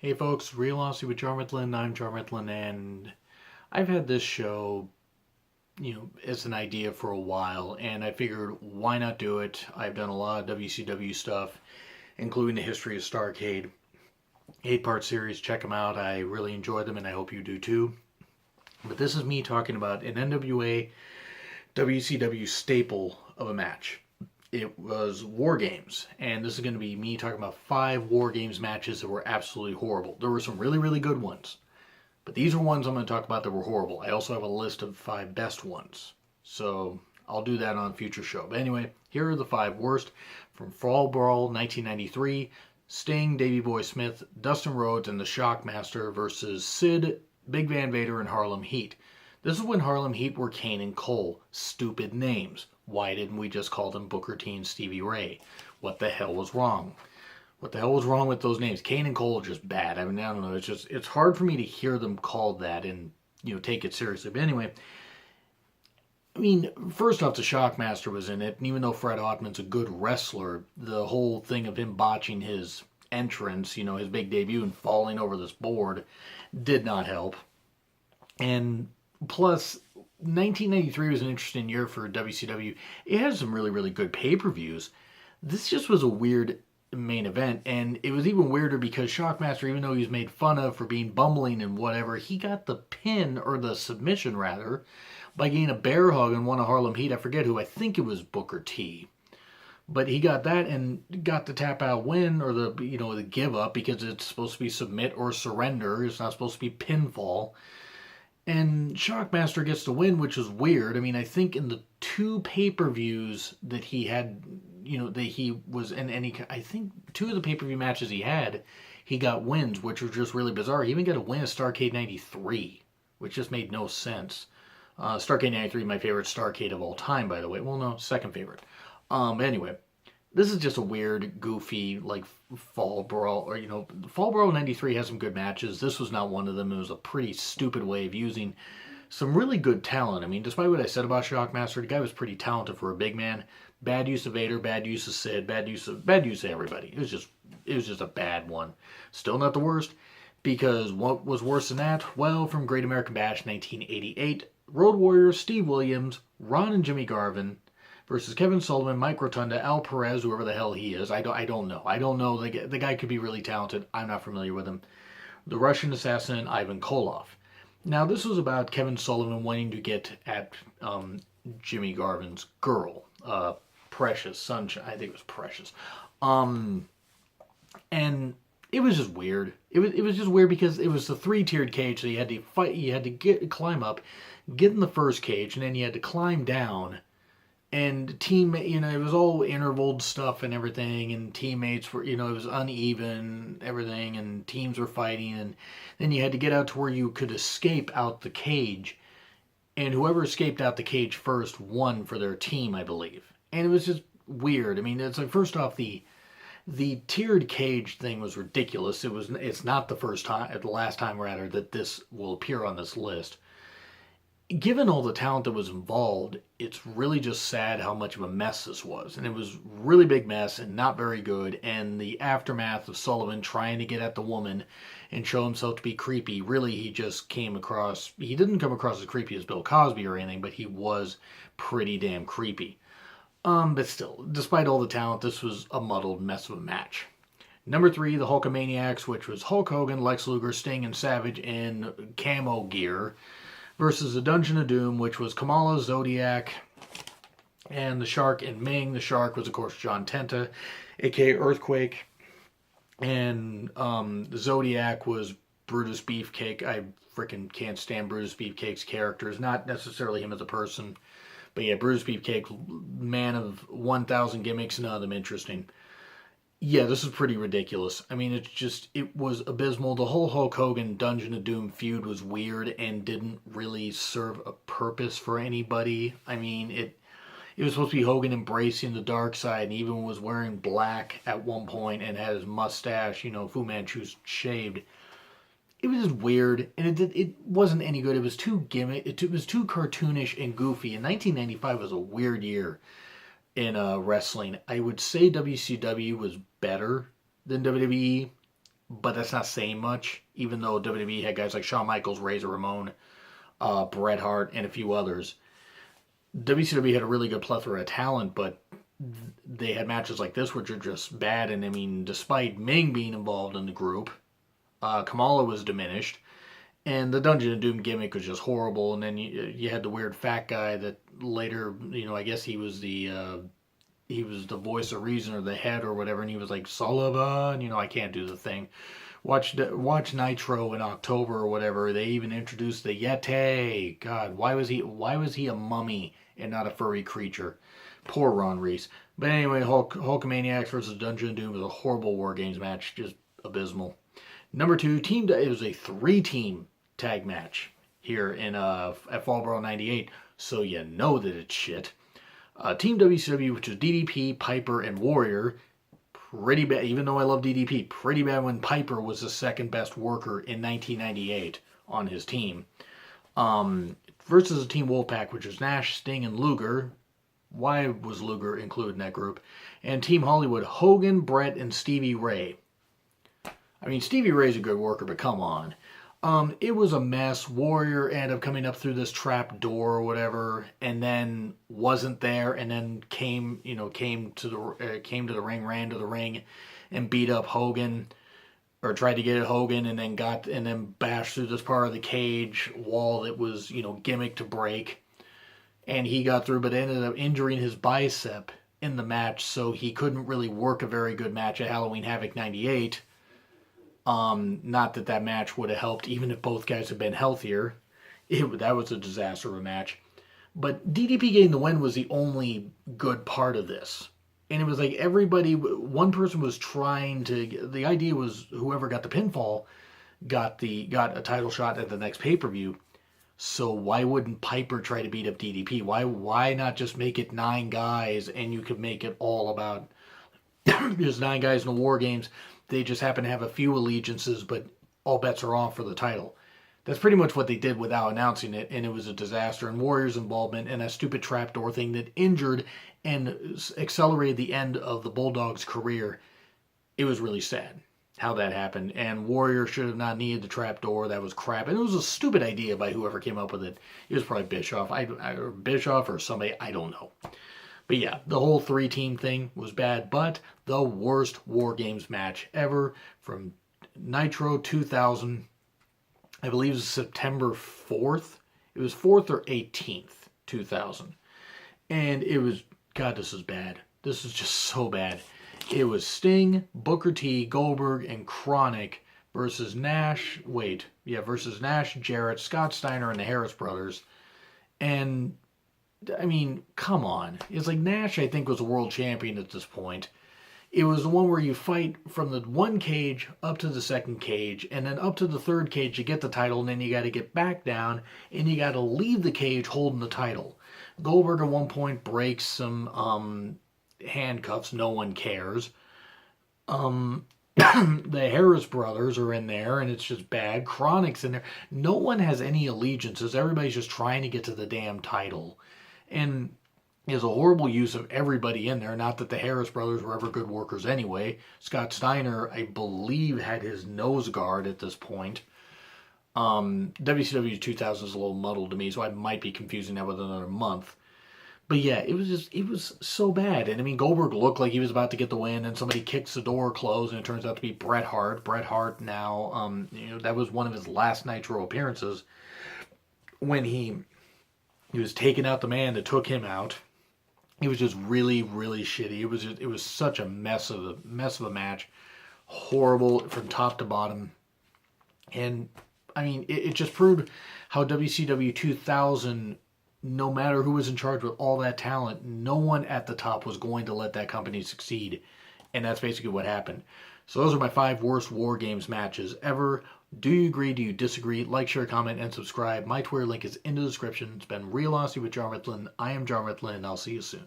Hey folks, Real Honesty with Jarmithlin. I'm Jarmithlin, and I've had this show, as an idea for a while, and I figured why not do it? I've done a lot of WCW stuff, including the history of Starrcade. 8-part series, check them out. I really enjoy them, and I hope you do too. But this is me talking about an NWA WCW staple of a match. It was War Games, and this is going to be me talking about 5 War Games matches that were absolutely horrible. There were some really, really good ones, but these are ones I'm going to talk about that were horrible. I also have a list of 5 best ones, so I'll do that on a future show. But anyway, here are the 5 worst from Fall Brawl 1993. Sting, Davey Boy Smith, Dustin Rhodes, and the Shockmaster versus Sid, Big Van Vader, and Harlem Heat. This is when Harlem Heat were Kane and Cole. Stupid names. Why didn't we just call them Booker T and Stevie Ray? What the hell was wrong? What the hell was wrong with those names? Kane and Cole are just bad. I mean, I don't know. It's hard for me to hear them called that and take it seriously. But anyway, I mean, first off, the Shockmaster was in it, and even though Fred Ottman's a good wrestler, the whole thing of him botching his entrance, his big debut and falling over this board, did not help. And plus, 1993 was an interesting year for WCW. It had some really, really good pay-per-views. This just was a weird main event, and it was even weirder because Shockmaster, even though he was made fun of for being bumbling and whatever, he got the pin, or the submission rather, by getting a bear hug and won a Harlem Heat. I forget who, I think it was Booker T. But he got that and got the tap out win, or the give up, because it's supposed to be submit or surrender. It's not supposed to be pinfall. And Shockmaster gets the win, which is weird. I mean, I think in the 2 pay-per-views that he had, that he was in I think 2 of the pay-per-view matches he got wins, which were just really bizarre. He even got a win at Starrcade 93, which just made no sense. Starrcade 93, my favorite Starrcade of all time, by the way. Well, no, second favorite. Anyway, this is just a weird, goofy, like, Fall Brawl, or, Fall Brawl 93 has some good matches. This was not one of them. It was a pretty stupid way of using some really good talent. I mean, despite what I said about Shockmaster, the guy was pretty talented for a big man. Bad use of Vader, bad use of Sid, bad use of everybody. It was just a bad one. Still not the worst, because what was worse than that? Well, from Great American Bash 1988, Road Warriors, Steve Williams, Ron and Jimmy Garvin versus Kevin Sullivan, Mike Rotunda, Al Perez, whoever the hell he is. I don't know. I don't know. The guy could be really talented. I'm not familiar with him. The Russian assassin, Ivan Koloff. Now, this was about Kevin Sullivan wanting to get at Jimmy Garvin's girl, Precious Sunshine. I think it was Precious. And it was just weird. It was just weird because it was a 3-tiered cage, so you had to fight. You had to climb up, get in the first cage, and then you had to climb down. And it was all intervaled stuff and everything, and teammates were, it was uneven, everything, and teams were fighting, and then you had to get out to where you could escape out the cage, and whoever escaped out the cage first won for their team, I believe. And it was just weird. I mean, it's like, first off, the tiered cage thing was ridiculous. It's not the last time rather, that this will appear on this list. Given all the talent that was involved, it's really just sad how much of a mess this was. And it was a really big mess and not very good. And the aftermath of Sullivan trying to get at the woman and show himself to be creepy, really he didn't come across as creepy as Bill Cosby or anything, but he was pretty damn creepy. But still, despite all the talent, this was a muddled mess of a match. Number 3, the Hulkamaniacs, which was Hulk Hogan, Lex Luger, Sting, and Savage in camo gear, versus the Dungeon of Doom, which was Kamala, Zodiac, and the Shark and Ming. The Shark was, of course, John Tenta, aka Earthquake, and the Zodiac was Brutus Beefcake. I freaking can't stand Brutus Beefcake's characters, not necessarily him as a person, but yeah, Brutus Beefcake, man of 1,000 gimmicks, none of them interesting. Yeah, this is pretty ridiculous. I mean, it was abysmal. The whole Hulk Hogan Dungeon of Doom feud was weird and didn't really serve a purpose for anybody. I mean, it was supposed to be Hogan embracing the dark side, and even was wearing black at one point and had his mustache, Fu Manchu's shaved. It was just weird, and it wasn't any good. It was too gimmick. It was too cartoonish and goofy. And 1995 was a weird year in wrestling. I would say WCW was better than WWE, but that's not saying much, even though WWE had guys like Shawn Michaels, Razor Ramon, Bret Hart, and a few others. WCW had a really good plethora of talent, but they had matches like this which are just bad. And I mean, despite Ming being involved in the group, Kamala was diminished, and the Dungeon of Doom gimmick was just horrible. And then you had the weird fat guy that later, I guess he was the voice of reason or the head or whatever, and he was like Sullivan. I can't do the thing. Watch Nitro in October or whatever. They even introduced the Yeti. God, why was he a mummy and not a furry creature? Poor Ron Reese. But anyway, Hulkamaniacs versus Dungeon of Doom was a horrible War Games match, just abysmal. Number 2, it was a 3-team tag match here at Fall Brawl '98, so you know that it's shit. Team WCW, which is DDP, Piper, and Warrior. Pretty bad, even though I love DDP. Pretty bad when Piper was the second best worker in 1998 on his team. Versus Team Wolfpack, which is Nash, Sting, and Luger. Why was Luger included in that group? And Team Hollywood, Hogan, Brett, and Stevie Ray. I mean, Stevie Ray's a good worker, but come on. It was a mess. Warrior ended up coming up through this trap door or whatever, and then wasn't there, and then came to the ring, ran to the ring, and beat up Hogan, or tried to get at Hogan, and then bashed through this part of the cage wall that was gimmicked to break, and he got through, but ended up injuring his bicep in the match, so he couldn't really work a very good match at Halloween Havoc '98. Not that match would have helped, even if both guys had been healthier. That was a disaster of a match. But DDP getting the win was the only good part of this. And it was like one person was trying to, the idea was whoever got the pinfall got a title shot at the next pay-per-view. So why wouldn't Piper try to beat up DDP? Why not just make it 9 guys, and you could make it all about just 9 guys in the War Games. They just happen to have a few allegiances, but all bets are off for the title. That's pretty much what they did without announcing it, and it was a disaster. And Warrior's involvement and a stupid trapdoor thing that injured and accelerated the end of the Bulldog's career. It was really sad how that happened, and Warrior should have not needed the trapdoor. That was crap, and it was a stupid idea by whoever came up with it. It was probably Bischoff, Bischoff or somebody, I don't know. But yeah, the whole 3-team thing was bad, but the worst War Games match ever from Nitro 2000, I believe it was September 4th. It was 4th or 18th, 2000. And it was, God, this is bad. This is just so bad. It was Sting, Booker T, Goldberg, and Chronic versus Nash, Jarrett, Scott Steiner, and the Harris Brothers. And I mean, come on. It's like Nash, I think, was a world champion at this point. It was the one where you fight from the one cage up to the second cage, and then up to the third cage you get the title, and then you got to get back down, and you got to leave the cage holding the title. Goldberg at one point breaks some handcuffs. No one cares. The Harris Brothers are in there, and it's just bad. Chronic's in there. No one has any allegiances. Everybody's just trying to get to the damn title. And is a horrible use of everybody in there. Not that the Harris Brothers were ever good workers anyway. Scott Steiner, I believe, had his nose guard at this point. WCW 2000 is a little muddled to me, so I might be confusing that with another month. But yeah, it was so bad. And I mean, Goldberg looked like he was about to get the win, and somebody kicks the door closed, and it turns out to be Bret Hart. Bret Hart now, that was one of his last Nitro appearances when he was taking out the man that took him out. It was just really, really shitty. It was such a mess of a match, horrible from top to bottom. And I mean, it just proved how WCW 2000, no matter who was in charge with all that talent, no one at the top was going to let that company succeed. And that's basically what happened. So those are my 5 worst War Games matches ever. Do you agree? Do you disagree? Like, share, comment, and subscribe. My Twitter link is in the description. It's been Real Honesty with John Ritlin. I am John Ritlin, and I'll see you soon.